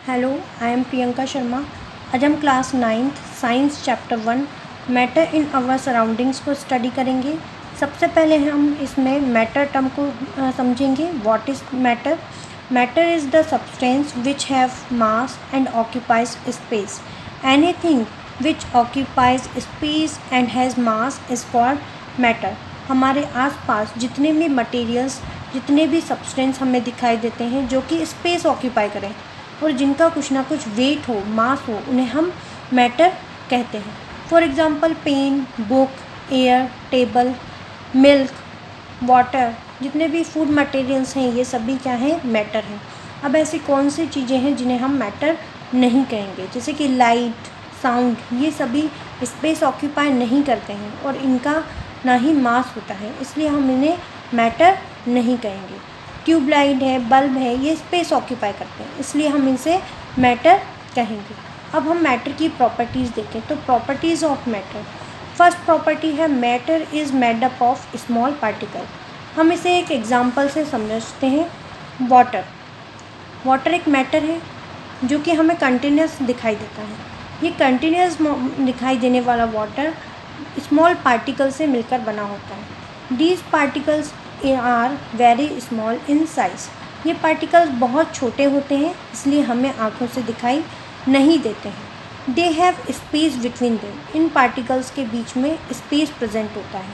Hello, I am Priyanka Sharma. आज हम class 9th science chapter 1 matter in our surroundings को study करेंगे। सबसे पहले हम इसमें मैटर टर्म को समझेंगे। What is matter? Matter is the substance which have mass and occupies space. Anything which occupies space and has mass is called matter. हमारे आसपास जितने भी मटेरियल्स, जितने भी सब्सटेंस हमें दिखाई देते हैं जो कि स्पेस ऑक्यूपाई करें और जिनका कुछ ना कुछ वेट हो, मास हो, उन्हें हम मैटर कहते हैं। For example pen, book, air, table, milk, water, जितने भी फूड मटेरियल्स हैं ये सभी क्या हैं? मैटर हैं। अब ऐसी कौन सी चीज़ें हैं जिन्हें हम मैटर नहीं कहेंगे? जैसे कि लाइट, साउंड, ये सभी स्पेस ऑक्यूपाई नहीं करते हैं और इनका ना ही मास होता है, इसलिए हम इन्हें मैटर नहीं कहेंगे। ट्यूबलाइट है, बल्ब है, ये स्पेस ऑक्यूपाई करते हैं, इसलिए हम इनसे मैटर कहेंगे। अब हम मैटर की प्रॉपर्टीज़ देखें तो properties of matter. First property है matter is made up of small particle. हम इसे एक एग्जांपल से समझते हैं। वाटर एक मैटर है जो कि हमें कंटिन्यूस दिखाई देता है। ये कंटिन्यूस दिखाई देने वाला वाटर स्मॉल पार्टिकल से मिलकर बना होता है। These particles are very small in size. ये पार्टिकल्स बहुत छोटे होते हैं, इसलिए हमें आँखों से दिखाई नहीं देते हैं। They have space between them. इन पार्टिकल्स के बीच में स्पेस प्रेजेंट होता है।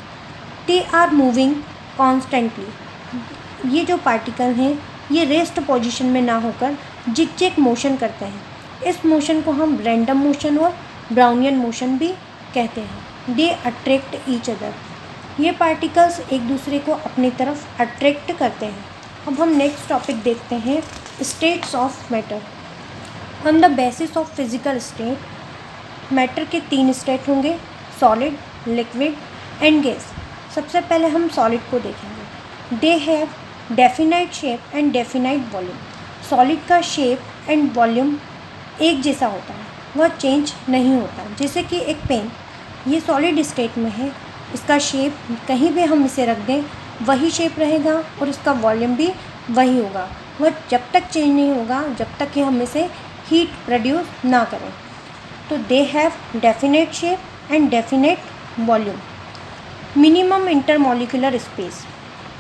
They are moving constantly. ये जो पार्टिकल हैं ये रेस्ट पोजीशन में ना होकर जिग-जैग मोशन करते हैं। इस मोशन को हम रैंडम मोशन और ब्राउनियन मोशन भी कहते हैं। They attract each other. ये पार्टिकल्स एक दूसरे को अपनी तरफ अट्रैक्ट करते हैं। अब हम नेक्स्ट टॉपिक देखते हैं, states of matter. On the basis of physical state, matter के 3 स्टेट होंगे, सॉलिड, लिक्विड एंड गैस। सबसे पहले हम सॉलिड को देखेंगे। They have definite shape and definite volume. Solid का शेप एंड वॉल्यूम एक जैसा होता है, वह चेंज नहीं होता। जैसे कि एक पेन, ये सॉलिड स्टेट में है, इसका शेप कहीं भी हम इसे रख दें वही शेप रहेगा और इसका वॉल्यूम भी वही होगा। वह जब तक चेंज नहीं होगा जब तक कि हम इसे हीट प्रोड्यूस ना करें। तो they have definite shape and definite volume. Minimum intermolecular space.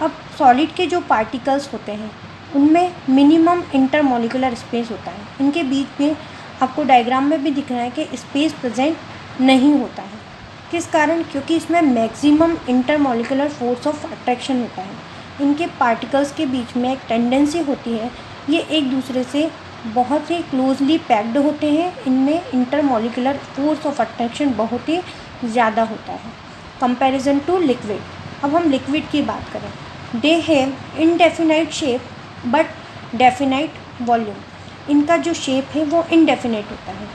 अब सॉलिड के जो पार्टिकल्स होते हैं उनमें मिनिमम इंटरमॉलिक्यूलर स्पेस होता है। इनके बीच में आपको डायग्राम में भी दिख रहा है कि स्पेस प्रेजेंट नहीं होता है। किस कारण? क्योंकि इसमें maximum intermolecular force of attraction होता है। इनके पार्टिकल्स के बीच में एक टेंडेंसी होती है, ये एक दूसरे से बहुत ही क्लोजली पैक्ड होते हैं। इनमें इंटरमॉलिक्यूलर फोर्स ऑफ अट्रैक्शन बहुत ही ज़्यादा होता है कंपैरिजन टू लिक्विड। अब हम लिक्विड की बात करें। They have indefinite shape but definite volume. इनका जो शेप है वो इनडेफिनाइट होता है,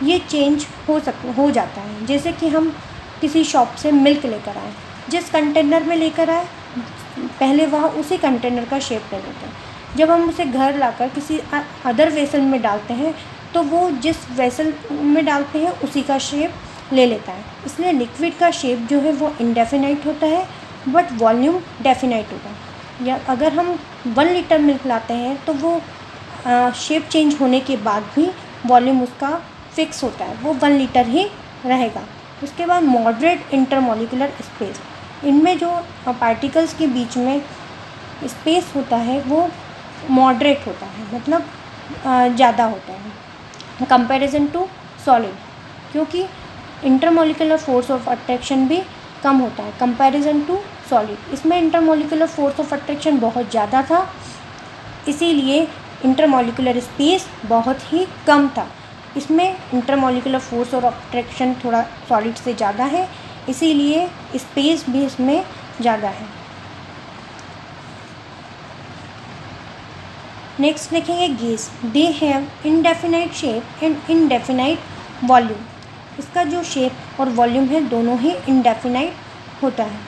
ये चेंज हो जाता है। जैसे कि हम किसी शॉप से मिल्क लेकर आए, जिस कंटेनर में लेकर आए पहले वह उसी कंटेनर का शेप ले लेते हैं। जब हम उसे घर लाकर किसी अदर वेसल में डालते हैं तो वो जिस वेसल में डालते हैं उसी का शेप ले लेता है। इसलिए लिक्विड का शेप जो है वो इनडेफिनाइट होता है बट वॉल्यूम डेफिनाइट होता है। या अगर हम 1 लीटर मिल्क लाते हैं तो वो शेप चेंज होने के बाद भी वॉल्यूम उसका फिक्स होता है, वो 1 लीटर ही रहेगा। उसके बाद मॉडरेट इंटरमॉलिक्यूलर स्पेस। इनमें जो पार्टिकल्स के बीच में स्पेस होता है वो मॉडरेट होता है, मतलब ज़्यादा होता है कंपैरिजन टू सॉलिड, क्योंकि इंटरमॉलिक्यूलर फोर्स ऑफ अट्रैक्शन भी कम होता है कंपैरिजन टू सॉलिड। इसमें इंटरमॉलिक्यूलर फोर्स ऑफ अट्रैक्शन बहुत ज़्यादा था, इसीलिए इंटरमॉलिक्यूलर स्पेस बहुत ही कम था। इसमें इंटरमॉलिक्यूलर फोर्स और अट्रैक्शन थोड़ा सॉलिड से ज़्यादा है, इसीलिए स्पेस भी इसमें ज़्यादा है। नेक्स्ट देखेंगे gas. They have indefinite shape and indefinite volume. इसका जो शेप और वॉल्यूम है दोनों ही इनडेफिनाइट होता है।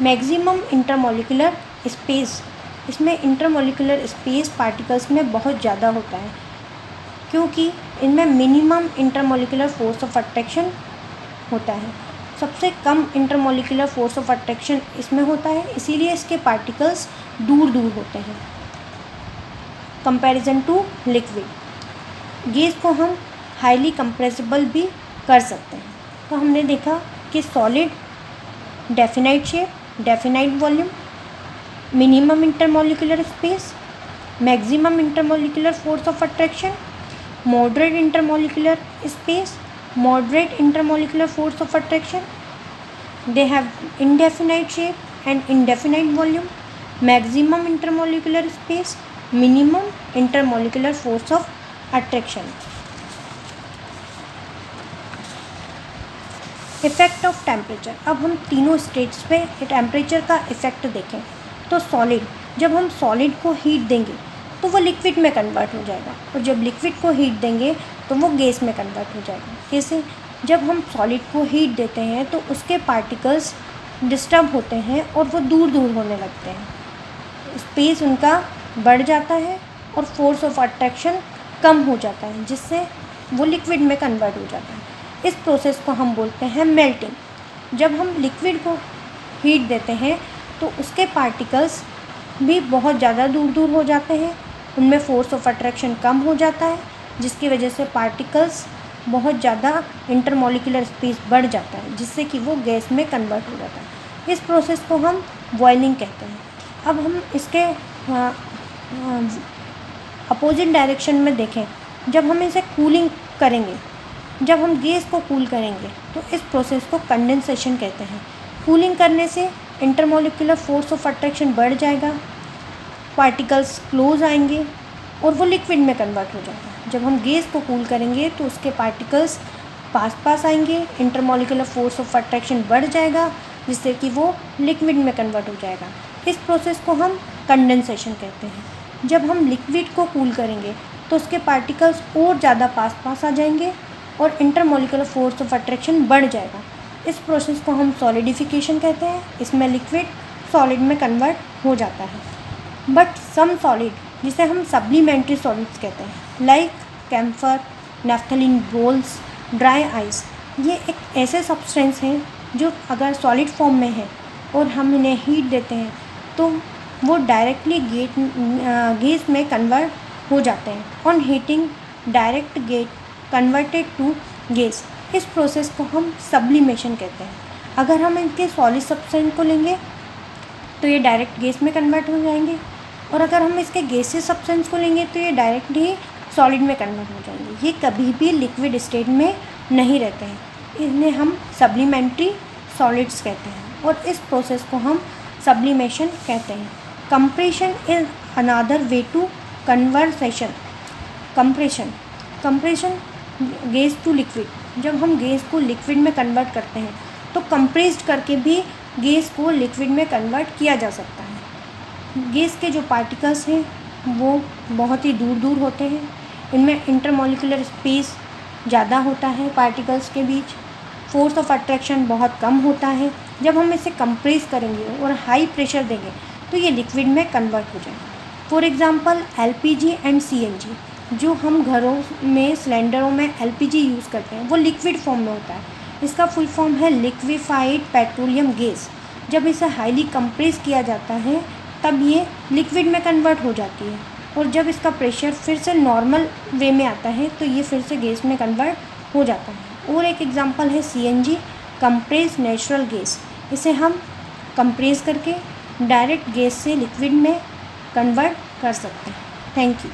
Maximum intermolecular space. इसमें इंटरमॉलिक्यूलर स्पेस पार्टिकल्स में बहुत ज़्यादा होता है क्योंकि इनमें minimum intermolecular force of attraction होता है। सबसे कम इंटरमॉलिक्यूलर फोर्स ऑफ अट्रैक्शन इसमें होता है, इसीलिए इसके पार्टिकल्स दूर दूर होते हैं कंपैरिजन टू लिक्विड। गैस को हम हाईली कंप्रेसिबल भी कर सकते हैं। तो हमने देखा कि solid, definite shape, definite volume, minimum intermolecular space, maximum intermolecular force of attraction, moderate intermolecular space, moderate intermolecular force of attraction. They have indefinite shape and indefinite volume, maximum intermolecular space, minimum intermolecular force of attraction. Effect of temperature. अब हम तीनों states पे temperature का effect देखें तो solid, जब हम solid को हीट देंगे तो वो लिक्विड में कन्वर्ट हो जाएगा, और जब लिक्विड को हीट देंगे तो वो गैस में कन्वर्ट हो जाएगा। कैसे? जब हम सॉलिड को हीट देते हैं तो उसके पार्टिकल्स डिस्टर्ब होते हैं और वो दूर दूर होने लगते हैं, स्पेस उनका बढ़ जाता है और फोर्स ऑफ अट्रैक्शन कम हो जाता है, जिससे वो लिक्विड में कन्वर्ट हो जाता है। इस प्रोसेस को हम बोलते हैं मेल्टिंग। जब हम लिक्विड को हीट देते हैं तो उसके पार्टिकल्स भी बहुत ज़्यादा दूर दूर हो जाते हैं, उनमें फोर्स ऑफ अट्रैक्शन कम हो जाता है, जिसकी वजह से पार्टिकल्स बहुत ज़्यादा इंटरमोलिकुलर स्पेस बढ़ जाता है, जिससे कि वो गैस में कन्वर्ट हो जाता है। इस प्रोसेस को हम बॉइलिंग कहते हैं। अब हम इसके अपोजिट डायरेक्शन में देखें, जब हम इसे कूलिंग करेंगे, जब हम गैस को कूल करेंगे तो इस प्रोसेस को कंडेंसेशन कहते हैं। कूलिंग करने से इंटरमोलिकुलर फोर्स ऑफ अट्रैक्शन बढ़ जाएगा, पार्टिकल्स क्लोज आएंगे और वो लिक्विड में कन्वर्ट हो जाएगा। जब हम गैस को कूल करेंगे तो उसके पार्टिकल्स पास आएंगे, इंटरमोलिकुलर फोर्स ऑफ अट्रैक्शन बढ़ जाएगा, जिससे कि वो लिक्विड में कन्वर्ट हो जाएगा। इस प्रोसेस को हम कंडेंसेशन कहते हैं। जब हम लिक्विड को कूल करेंगे तो उसके पार्टिकल्स और ज़्यादा पास आ जाएंगे और इंटरमोलिकुलर फोर्स ऑफ अट्रैक्शन बढ़ जाएगा। इस प्रोसेस को हम सॉलिडिफिकेशन कहते हैं। इसमें लिक्विड सॉलिड में कन्वर्ट हो जाता है। बट सम सॉलिड, जिसे हम सप्लीमेंट्री सॉलिड्स कहते हैं, like camphor, naphthalene balls, dry ice, ये एक ऐसे सब्सटेंस हैं जो अगर सॉलिड फॉर्म में है और हम इन्हें हीट देते हैं तो वो डायरेक्टली गैस में कन्वर्ट हो जाते हैं। On heating direct get converted to gas. इस प्रोसेस को हम सब्लिमेशन कहते हैं। अगर हम इनके सॉलिड सब्सटेंस को लेंगे तो ये डायरेक्ट गैस में कन्वर्ट हो जाएंगे, और अगर हम इसके गैसियस सब्सटेंस को लेंगे तो ये डायरेक्ट ही सॉलिड में कन्वर्ट हो जाएंगे। ये कभी भी लिक्विड स्टेट में नहीं रहते हैं, इन्हें हम सप्लीमेंट्री सॉलिड्स कहते हैं, और इस प्रोसेस को हम सब्लिमेशन कहते हैं। Compression is another way to conversation. Compression gas to liquid. जब हम गैस को लिक्विड में कन्वर्ट करते हैं तो कंप्रेस्ड करके भी गैस को लिक्विड में कन्वर्ट किया जा सकता है। गैस के जो पार्टिकल्स हैं वो बहुत ही दूर दूर होते हैं, इनमें इंटरमोलिकुलर स्पेस ज़्यादा होता है, पार्टिकल्स के बीच फोर्स ऑफ अट्रैक्शन बहुत कम होता है। जब हम इसे कंप्रेस करेंगे और हाई प्रेशर देंगे तो ये लिक्विड में कन्वर्ट हो जाएगा। For example LPG and CNG, जो हम घरों में सिलेंडरों में LPG यूज़ करते हैं, वो लिक्विड फॉर्म में होता है। इसका फुल फॉर्म है लिक्विफाइड पेट्रोलियम गैस। जब इसे हाईली कंप्रेस किया जाता है तब ये लिक्विड में कन्वर्ट हो जाती है, और जब इसका प्रेशर फिर से नॉर्मल वे में आता है तो ये फिर से गैस में कन्वर्ट हो जाता है। और एक एग्जांपल है CNG, कंप्रेस नेचुरल गैस। इसे हम कंप्रेस करके डायरेक्ट गैस से लिक्विड में कन्वर्ट कर सकते हैं। Thank you.